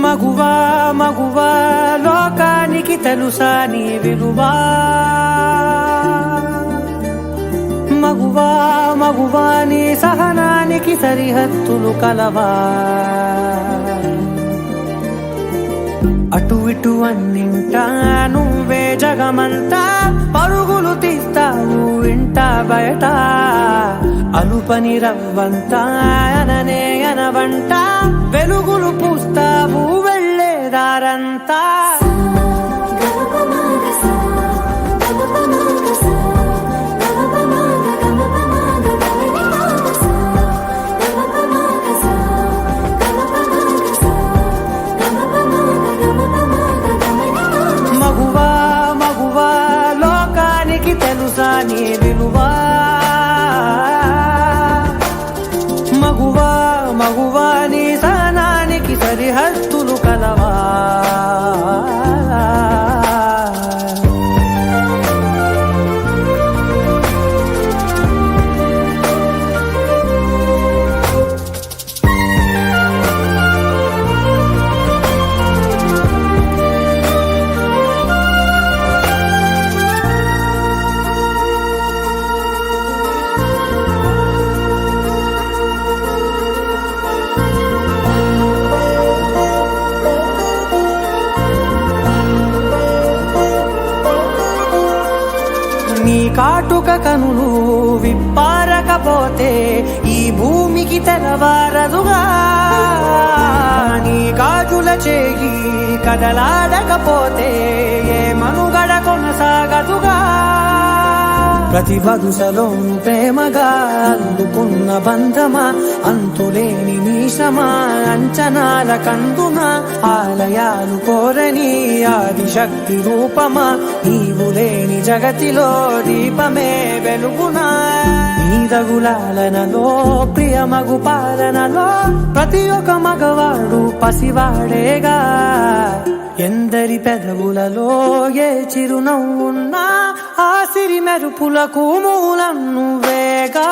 మగువా మగువా లోకానికి తెలుసా నీ విలువా, మగువా మగువా నీ సహనానికి సరిహద్దులు కలవా. అటు ఇటు అన్నింటా నువ్వే జగమంతా, పరుగులు తీస్తావు ఇంట బయట, అలుపని రవ్వంతా అననే అనవంట, వెలుగులు పూస్తావు వెళ్ళేదారంతా. మగువా మగువా లోకానికి తెలుసా నీ విలువా, మగువా మగువా నీ సహనానికి సరిహద్దులు కలవా. నీ కాటుక కనులు విప్పారకపోతే ఈ భూమికి తెలవారదుగా, నీ గాజుల చేయి కదలాడకపోతే ఏ మనుగడ కొనసాగదుగా. ప్రతి వదుసలోను ప్రేమగా అందుకున్న బంధమా, అంతులేని మీసమా, అంచనాల కందున ఆలయాలు కోరని ఆదిశక్తి రూపమా, నీవు లేని జగతిలో దీపమే వెలుగునా. నీదగులాలనలో ప్రియమగు పాలనలో ప్రతి ఒక్క మగవాడు పసివాడేగా, ఎందరి పెదవులలో ఏ చిరునవ్వున్నా ఆ సిరి మెరుపులకు మూలం నువ్వేగా.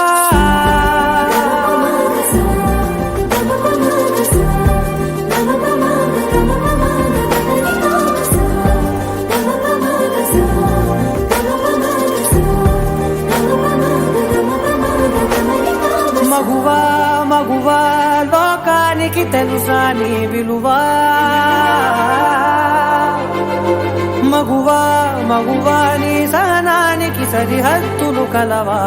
మగువా మగువా లోకానికి తెలుసా నీ విలువా, మగువా మగువా నీ సహనానికి సరిహద్దులు కలవా.